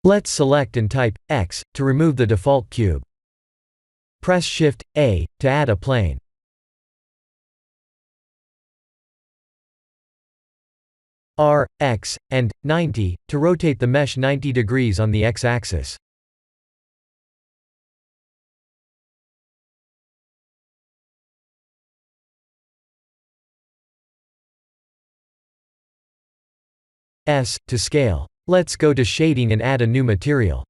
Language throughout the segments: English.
Let's select and type X to remove the default cube. Press Shift-A to add a plane. R, X, and 90 to rotate the mesh 90 degrees on the X-axis. S to scale. Let's go to shading and add a new material.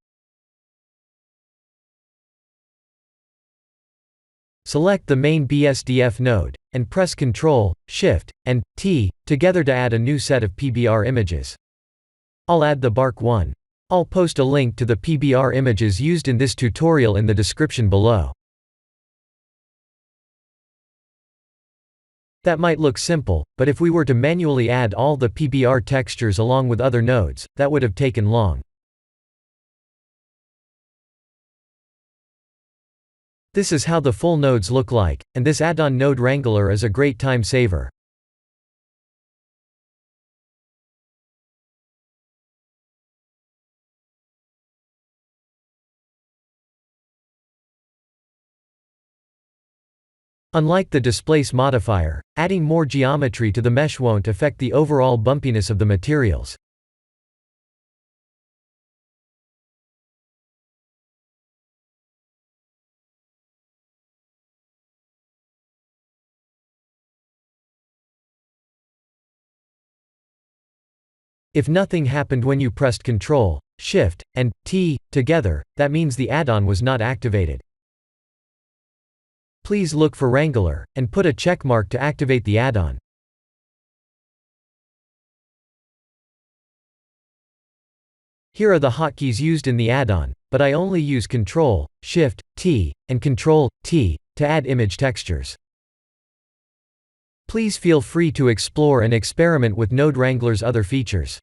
Select the main BSDF node, and press Ctrl, Shift, and T together to add a new set of PBR images. I'll add the bark one. I'll post a link to the PBR images used in this tutorial in the description below. That might look simple, but if we were to manually add all the PBR textures along with other nodes, that would have taken long. This is how the full nodes look like, and this add-on node wrangler is a great time saver. Unlike the displace modifier, adding more geometry to the mesh won't affect the overall bumpiness of the materials. If nothing happened when you pressed Ctrl, Shift, and T together, that means the add-on was not activated. Please look for Wrangler, and put a check mark to activate the add-on. Here are the hotkeys used in the add-on, but I only use Ctrl, Shift, T, and Ctrl, T, to add image textures. Please feel free to explore and experiment with Node Wrangler's other features.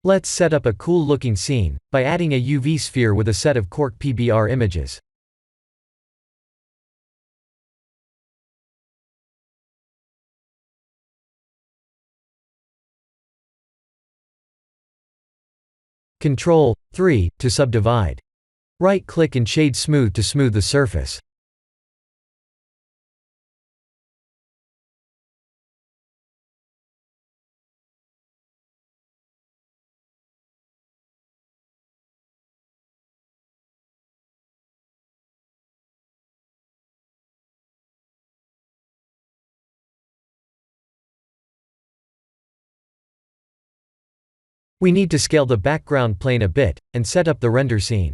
Let's set up a cool-looking scene by adding a UV sphere with a set of cork PBR images. Ctrl 3 to subdivide. Right-click and shade smooth to smooth the surface. We need to scale the background plane a bit, and set up the render scene.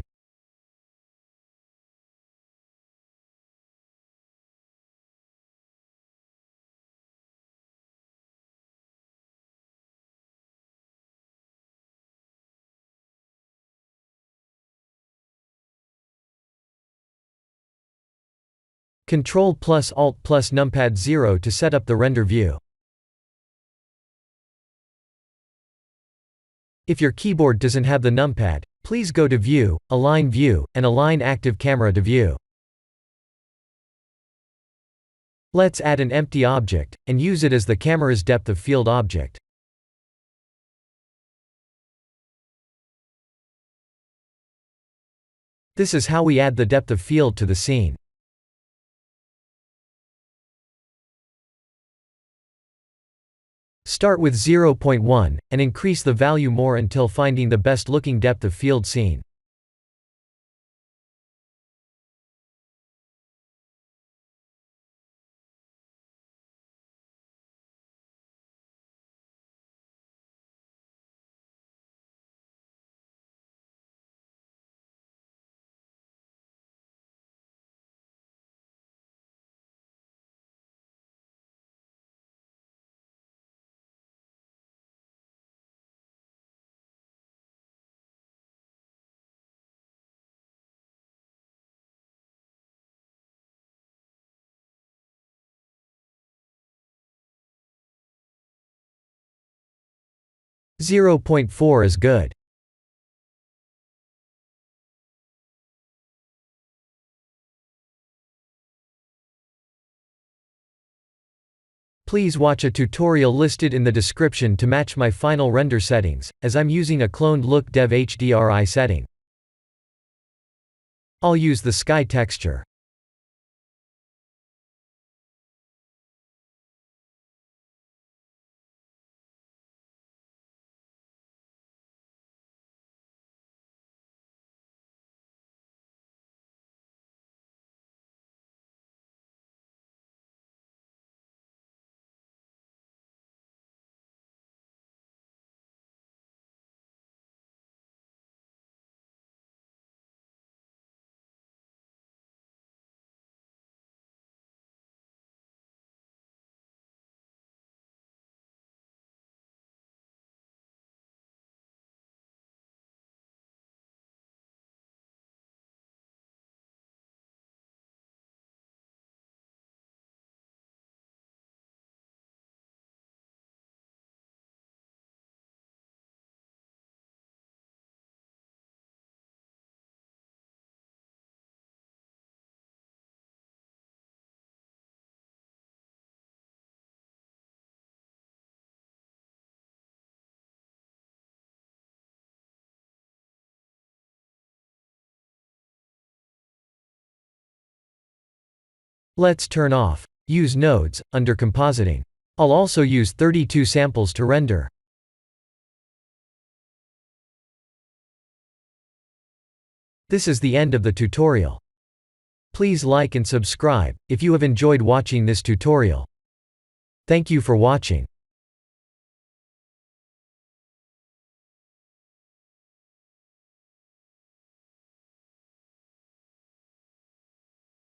Ctrl plus Alt plus numpad 0 to set up the render view. If your keyboard doesn't have the numpad, please go to View, Align View, and align Active Camera to View. Let's add an empty object, and use it as the camera's depth of field object. This is how we add the depth of field to the scene. Start with 0.1, and increase the value more until finding the best looking depth of field scene. 0.4 is good. Please watch a tutorial listed in the description to match my final render settings, as I'm using a cloned look dev HDRI setting. I'll use the sky texture. Let's turn off Use Nodes under Compositing. I'll also use 32 samples to render. This is the end of the tutorial. Please like and subscribe if you have enjoyed watching this tutorial. Thank you for watching.